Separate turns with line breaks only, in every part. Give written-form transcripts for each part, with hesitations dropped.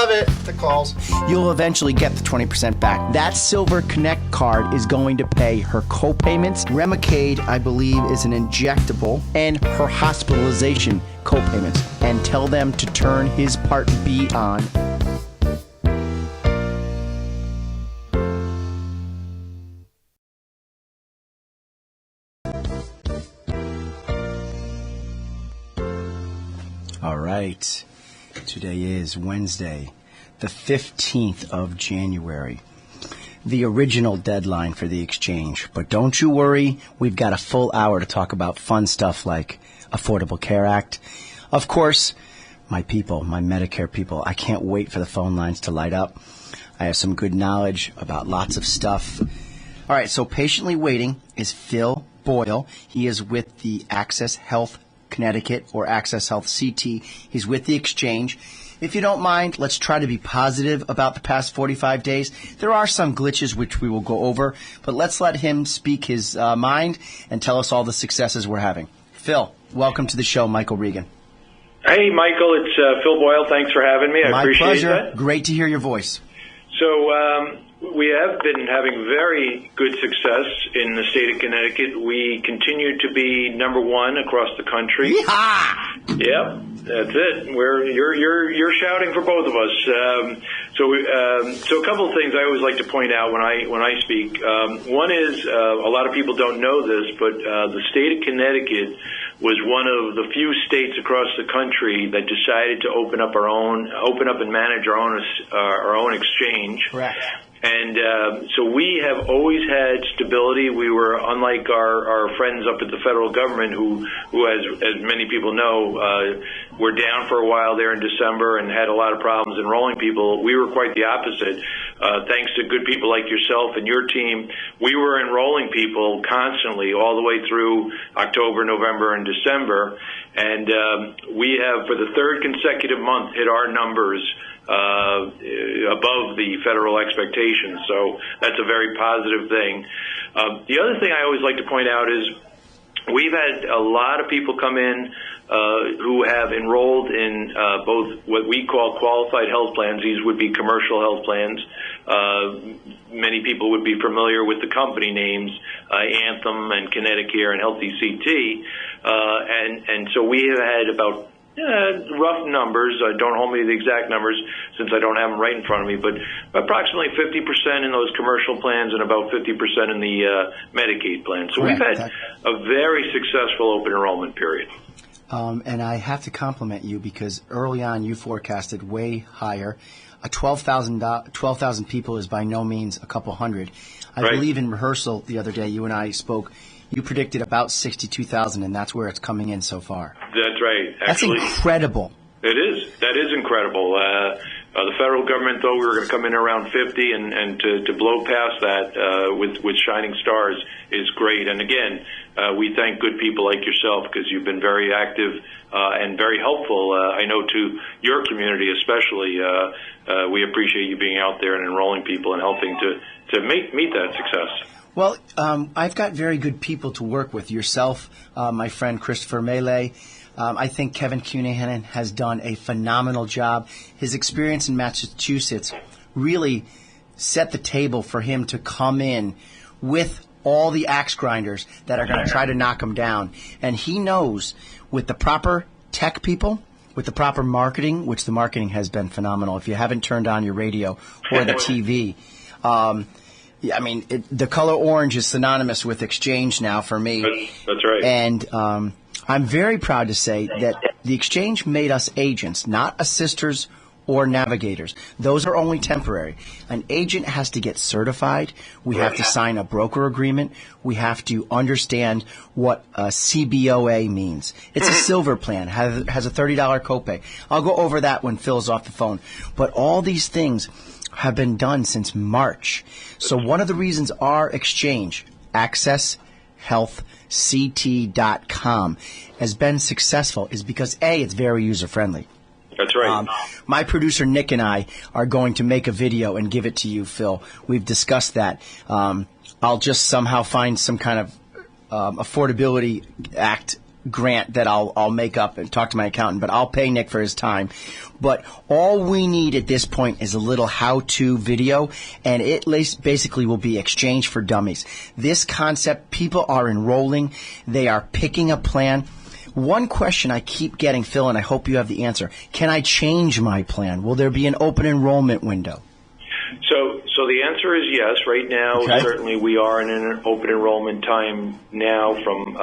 love it. The calls.
You'll eventually get the 20% back. That Silver Connect card is going to pay her co-payments. Remicade, I believe, is an injectable, and her hospitalization co-payments. And tell them to turn his Part B on. All right. Today is Wednesday, the 15th of January, the original deadline for the exchange. But don't you worry, we've got a full hour to talk about fun stuff like Affordable Care Act. Of course, my people, my Medicare people, I can't wait for the phone lines to light up. I have some good knowledge about lots of stuff. All right, so patiently waiting is Phil Boyle. He is with the Access Health Connecticut, or Access Health CT. He's with the exchange. If you don't mind, let's try to be positive about the past 45 days. There are some glitches which we will go over, but let's let him speak his mind and tell us all the successes we're having. Phil, welcome to the show, Michael Regan.
Hey, Michael, it's Phil Boyle. Thanks for having me. I appreciate
pleasure.
That.
Great to hear your voice.
So we have been having very good success in the state of Connecticut. We continue to be number one across the country.
Yeehaw!
Yep, that's it. You're shouting for both of us. So a couple of things I always like to point out when I speak. One is a lot of people don't know this, but the state of Connecticut was one of the few states across the country that decided to open up and manage our own exchange.
Correct.
And so we have always had stability. We were, unlike our friends up at the federal government, who as many people know, were down for a while there in December and had a lot of problems enrolling people. We were quite the opposite. Thanks to good people like yourself and your team, we were enrolling people constantly all the way through October, November, and December. And we have, for the third consecutive month, hit our numbers above the federal expectations. So that's a very positive thing. The other thing I always like to point out is we've had a lot of people come in who have enrolled in both what we call qualified health plans. These would be commercial health plans. Many people would be familiar with the company names, Anthem and Connecticut and Healthy CT. And so we have had about rough numbers. Don't hold me to the exact numbers since I don't have them right in front of me, but approximately 50% in those commercial plans and about 50% in the Medicaid plans. So
Correct.
We've had a very successful open enrollment period.
And I have to compliment you because early on you forecasted way higher. 12,000 people is by no means a couple hundred. I
Right.
believe in rehearsal the other day, you and I spoke, you predicted about 62,000, and that's where it's coming in so far.
That's right.
Actually, that's incredible.
It is. That is incredible. The federal government thought we were going to come in around 50, and to blow past that with shining stars is great. And again, we thank good people like yourself because you've been very active and very helpful. I know to your community especially. We appreciate you being out there and enrolling people and helping to meet that success.
Well, I've got very good people to work with. Yourself, my friend Christopher Melee. I think Kevin Cunahan has done a phenomenal job. His experience in Massachusetts really set the table for him to come in with all the axe grinders that are going to try to knock him down. And he knows with the proper tech people, with the proper marketing, which the marketing has been phenomenal. If you haven't turned on your radio or the TV, I mean, the color orange is synonymous with exchange now for me.
That's right.
And I'm very proud to say that the exchange made us agents, not assisters or navigators. Those are only temporary. An agent has to get certified. We have to sign a broker agreement. We have to understand what a CBOA means. It's a silver plan, has a $30 copay. I'll go over that when Phil's off the phone. But all these things have been done since March. So one of the reasons our exchange, AccessHealthCT.com, has been successful is because, A, it's very user-friendly.
That's right.
My producer, Nick, and I are going to make a video and give it to you, Phil. We've discussed that. I'll just somehow find some kind of Affordability Act grant that I'll make up and talk to my accountant, but I'll pay Nick for his time. But all we need at this point is a little how-to video, and it basically will be exchange for dummies. This concept, people are enrolling. They are picking a plan. One question I keep getting, Phil, and I hope you have the answer. Can I change my plan? Will there be an open enrollment window?
So the answer is yes. Right now, certainly we are in an open enrollment time now from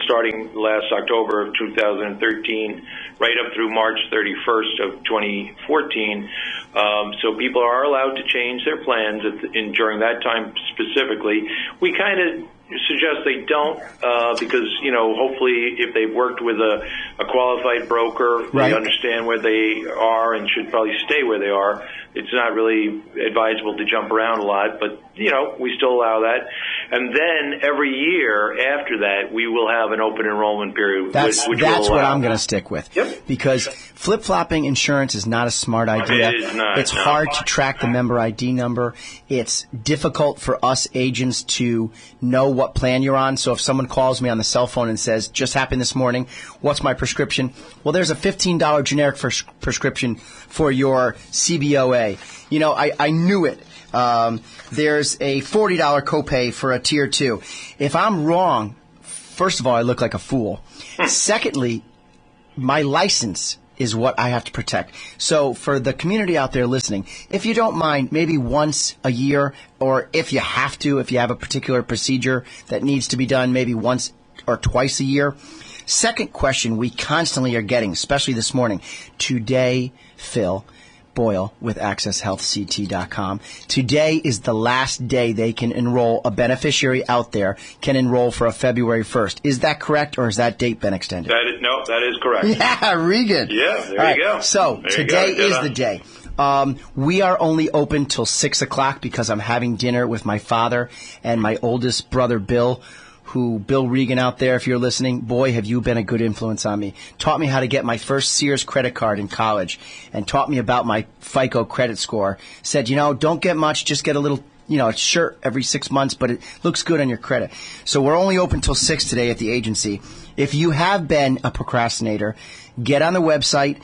starting last October of 2013 right up through March 31st of 2014. So people are allowed to change their plans during that time specifically. We kind of suggest they don't because, hopefully if they've worked with a qualified broker, they understand where they are and should probably stay where they are. It's not really advisable to jump around a lot, but, we still allow that. And then every year after that, we will have an open enrollment period.
That's what I'm going to stick with.
Yep.
Because flip-flopping insurance is not a smart idea.
It is not.
It's hard to track the member ID number. It's difficult for us agents to know what plan you're on. So if someone calls me on the cell phone and says, just happened this morning, what's my prescription? Well, there's a $15 generic prescription for your CBOA. I knew it. There's a $40 copay for a tier 2. If I'm wrong, first of all, I look like a fool. Secondly, my license is what I have to protect. So for the community out there listening, if you don't mind, maybe once a year, or if you have to, if you have a particular procedure that needs to be done, maybe once or twice a year. Second question we constantly are getting, especially this morning. Today, Phil Boyle with AccessHealthCT.com. Today is the last day they can enroll. A beneficiary out there can enroll for a February 1st. Is that correct, or has that date been extended?
That is correct.
Yeah, Regan.
Yeah, there you go.
So today is the day. We are only open till 6 o'clock because I'm having dinner with my father and my oldest brother, Bill, Bill Regan out there, if you're listening, boy, have you been a good influence on me. Taught me how to get my first Sears credit card in college and taught me about my FICO credit score. Said, don't get much, just get a little, a shirt every 6 months, but it looks good on your credit. So we're only open till 6 today at the agency. If you have been a procrastinator, get on the website.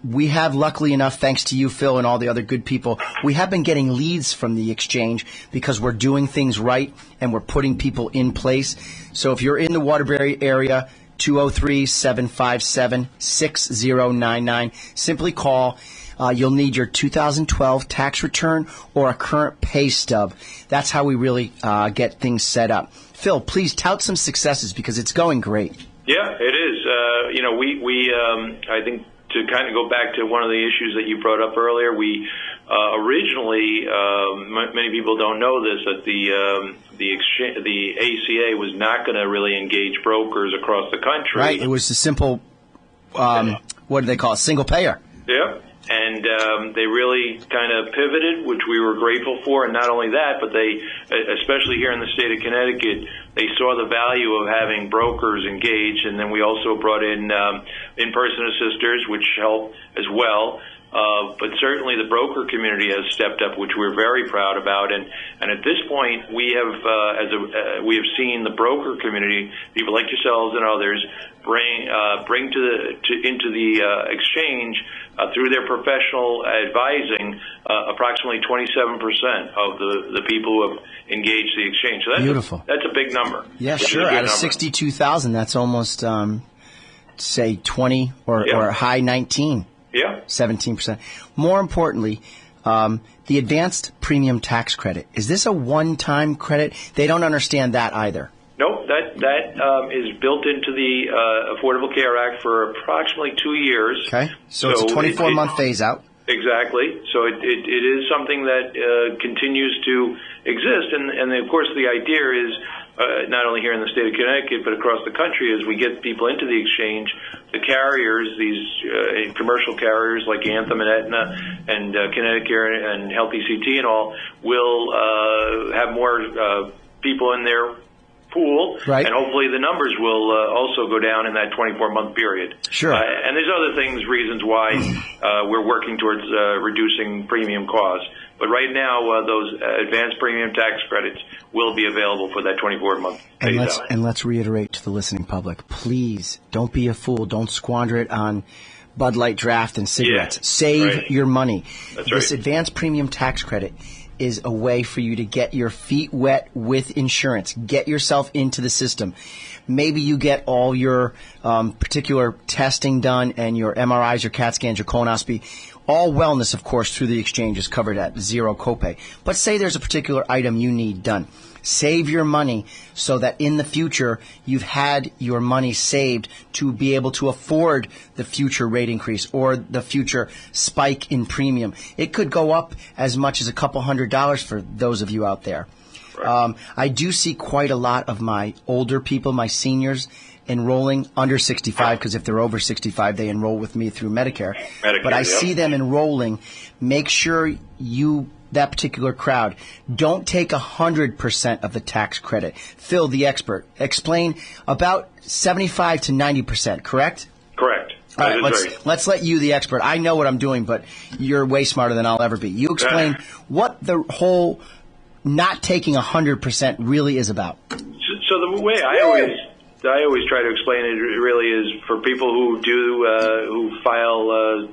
We have, luckily enough, thanks to you, Phil, and all the other good people, we have been getting leads from the exchange because we're doing things right and we're putting people in place. So if you're in the Waterbury area, 203-757-6099, simply call. You'll need your 2012 tax return or a current pay stub. That's how we really get things set up. Phil, please tout some successes because it's going great.
Yeah, it is. I think to kind of go back to one of the issues that you brought up earlier, we originally, many people don't know this, that the ACA was not going to really engage brokers across the country.
Right. It was a simple, what do they call it, single payer.
Yeah. And they really kind of pivoted, which we were grateful for. And not only that, but they, especially here in the state of Connecticut, they saw the value of having brokers engaged. And then we also brought in in-person assisters, which help as well. But certainly the broker community has stepped up, which we're very proud about. And at this point, we have we have seen the broker community, people like yourselves and others, bring into the exchange through their professional advising approximately 27% of the people who have engaged the exchange. So that's
beautiful.
That's a big number.
Yeah, sure. Out of 62,000, that's almost say 20 or high 19.
Yeah.
17%. More importantly, the advanced premium tax credit. Is this a one-time credit? They don't understand that either.
No, that is built into the Affordable Care Act for approximately 2 years.
Okay. So it's a 24-month phase-out.
Exactly. So it is something that continues to exist. And of course, the idea is not only here in the state of Connecticut, but across the country, as we get people into the exchange, the carriers, these commercial carriers like Anthem and Aetna and Connecticut and Health ECT and all, will have more people in their pool,
Right.
and hopefully the numbers will also go down in that 24-month period.
Sure.
And there's other reasons why we're working towards reducing premium costs. But right now, those advanced premium tax credits will be available for that 24-month phase out.
And let's reiterate to the listening public, please don't be a fool. Don't squander it on Bud Light Draft and cigarettes.
Yeah,
Save your money.
That's
this
right.
advanced premium tax credit is a way for you to get your feet wet with insurance. Get yourself into the system. Maybe you get all your particular testing done and your MRIs, your CAT scans, your colonoscopy. All wellness, of course, through the exchange is covered at zero copay. But say there's a particular item you need done. Save your money so that in the future you've had your money saved to be able to afford the future rate increase or the future spike in premium. It could go up as much as a couple $100 for those of you out there.
Right.
I do see quite a lot of my older people, my seniors, enrolling under 65, because if they're over 65, they enroll with me through Medicare. But I see them enrolling. Make sure that particular crowd, don't take 100% of the tax credit. Phil, the expert, explain about 75 to 90%, correct?
Correct.
All right, let's let you, the expert. I know what I'm doing, but you're way smarter than I'll ever be. You explain what the whole not taking 100% really is about.
So the way I always try to explain it really is for people who who file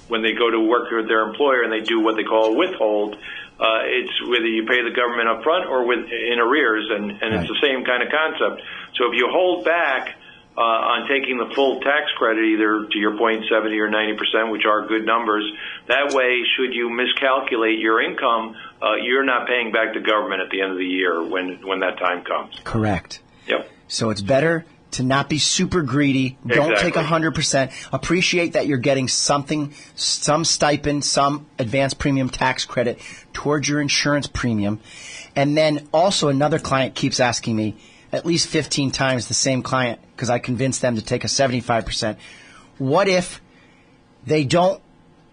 when they go to work with their employer and they do what they call a withhold. It's whether you pay the government up front or in arrears, and it's the same kind of concept. So if you hold back on taking the full tax credit, either to your point 70 or 90%, which are good numbers, that way, should you miscalculate your income, you're not paying back the government at the end of the year when that time comes.
Correct.
Yep.
So it's better to not be super greedy. Don't take 100%. Appreciate that you're getting something, some stipend, some advanced premium tax credit towards your insurance premium. And then also another client keeps asking me, at least 15 times the same client, because I convinced them to take a 75%. What if they don't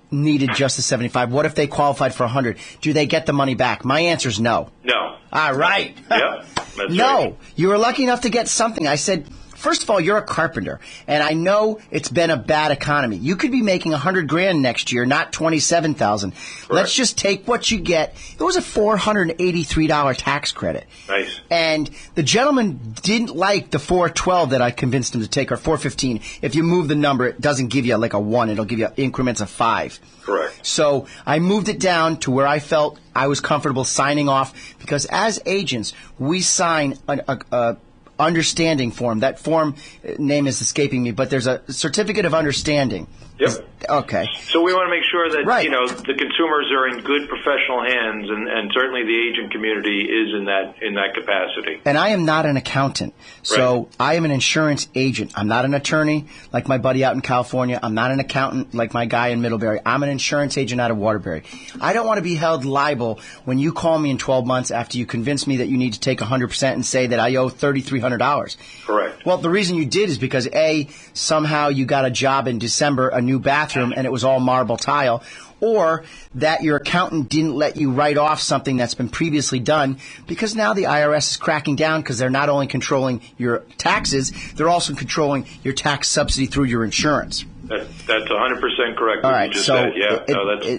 needed just the 75? What if they qualified for 100? Do they get the money back? My answer is no.
No.
All right.
Yep. That's
No.
right.
You were lucky enough to get something. I said, first of all, you're a carpenter, and I know it's been a bad economy. You could be making $100,000 next year, not $27,000. Let's just take what you get. It was a $483 tax credit.
Nice.
And the gentleman didn't like the $412 that I convinced him to take, or $415. If you move the number, it doesn't give you like a 1. It'll give you increments of 5.
Correct.
So I moved it down to where I felt I was comfortable signing off, because as agents, we sign a understanding form. That form name is escaping me, but there's a certificate of understanding.
Yep.
Okay.
So we want to make sure that
Right.
the consumers are in good professional hands, and certainly the agent community is in that capacity.
And I am not an accountant, so I am an insurance agent. I'm not an attorney like my buddy out in California. I'm not an accountant like my guy in Middlebury. I'm an insurance agent out of Waterbury. I don't want to be held liable when you call me in 12 months after you convince me that you need to take 100% and say that I owe $3,300.
Correct.
Well, the reason you did is because, A, somehow you got a job in December, a new bathroom, and it was all marble tile, or that your accountant didn't let you write off something that's been previously done, because now the IRS is cracking down, because they're not only controlling your taxes, they're also controlling your tax subsidy through your insurance.
That's 100% correct.
All right,
you just
so
said. Yeah,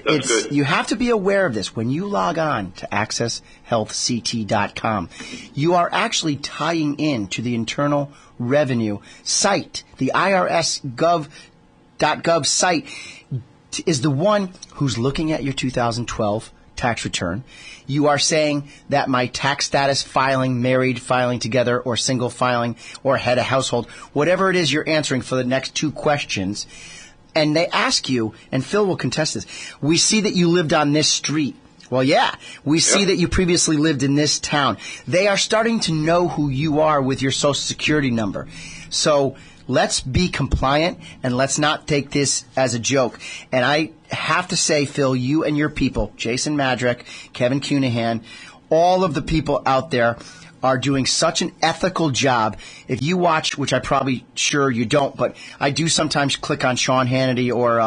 that's good.
You have to be aware of this. When you log on to accesshealthct.com, you are actually tying in to the Internal Revenue site. The IRS .gov site is the one who's looking at your 2012 tax return. You are saying that my tax status, filing, married, filing together, or single filing, or head of household, whatever it is you're answering for the next 2 questions, and they ask you, and Phil will contest this, we see that you lived on this street. Well, yeah, we see that you previously lived in this town. They are starting to know who you are with your Social Security number. So let's be compliant, and let's not take this as a joke. And I have to say, Phil, you and your people, Jason Madrick, Kevin Cunahan, all of the people out there are doing such an ethical job. If you watch, which I probably sure you don't, but I do sometimes click on Sean Hannity or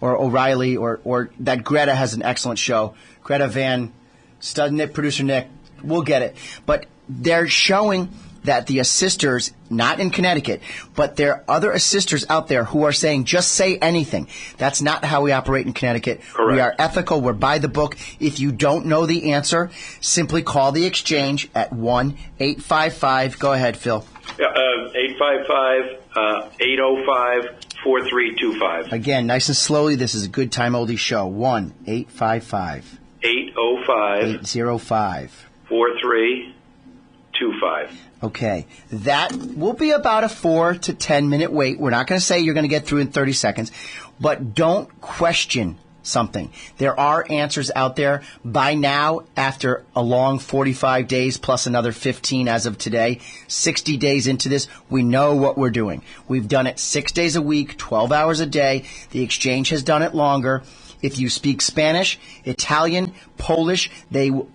O'Reilly or that Greta has an excellent show. Greta Van Stud, Nick, producer Nick, we'll get it. But they're showing that the assisters, not in Connecticut, but there are other assisters out there who are saying, just say anything. That's not how we operate in Connecticut.
Correct.
We are ethical. We're by the book. If you don't know the answer, simply call the exchange at 1-855. Go ahead, Phil.
855-805-4325.
Again, nice and slowly. This is a good time oldie show. 1-855.
805
805.
4325.
Okay, that will be about a 4 to 10 minute wait. We're not going to say you're going to get through in 30 seconds, but don't question something. There are answers out there. By now, after a long 45 days plus another 15 as of today, 60 days into this, we know what we're doing. We've done it 6 days a week, 12 hours a day. The exchange has done it longer. If you speak Spanish, Italian, Polish,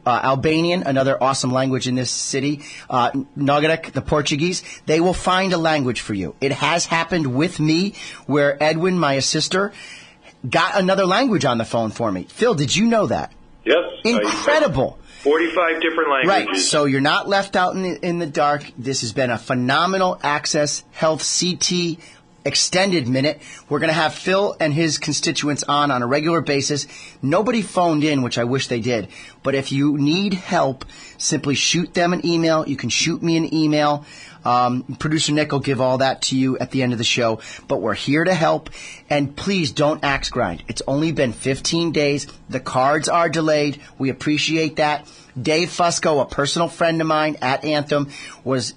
Albanian, another awesome language in this city, Nogaric, the Portuguese, they will find a language for you. It has happened with me where Edwin, my sister, got another language on the phone for me. Phil, did you know that?
Yes.
Incredible.
45 different languages.
Right, so you're not left out in the dark. This has been a phenomenal Access Health CT extended minute. We're going to have Phil and his constituents on a regular basis. Nobody phoned in, which I wish they did. But if you need help, simply shoot them an email. You can shoot me an email. Producer Nick will give all that to you at the end of the show. But we're here to help. And please don't axe grind. It's only been 15 days. The cards are delayed. We appreciate that. Dave Fusco, a personal friend of mine at Anthem, was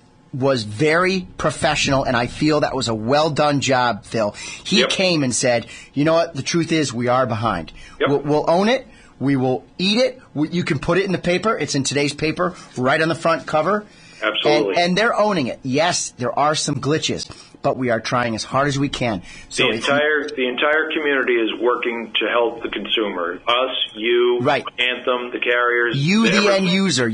very professional, and I feel that was a well-done job, Phil. He came and said, you know what, the truth is we are behind.
Yep.
We'll own it. We will eat it. You can put it in the paper. It's in today's paper, right on the front cover.
Absolutely.
And they're owning it. Yes, there are some glitches, but we are trying as hard as we can. So
the entire community is working to help the consumer. Us, you,
right.
Anthem, the carriers.
You, the end user,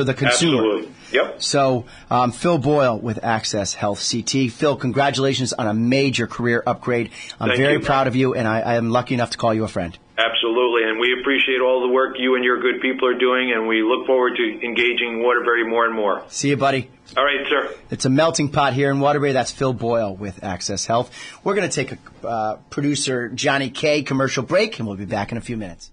the consumer.
Absolutely. Yep.
So, Phil Boyle with Access Health CT. Phil, congratulations on a major career upgrade. I'm very proud of you, and I am lucky enough to call you a friend.
Absolutely, and we appreciate all the work you and your good people are doing, and we look forward to engaging Waterbury more and more.
See you, buddy.
All right, sir.
It's a melting pot here in Waterbury. That's Phil Boyle with Access Health. We're going to take a producer Johnny K commercial break, and we'll be back in a few minutes.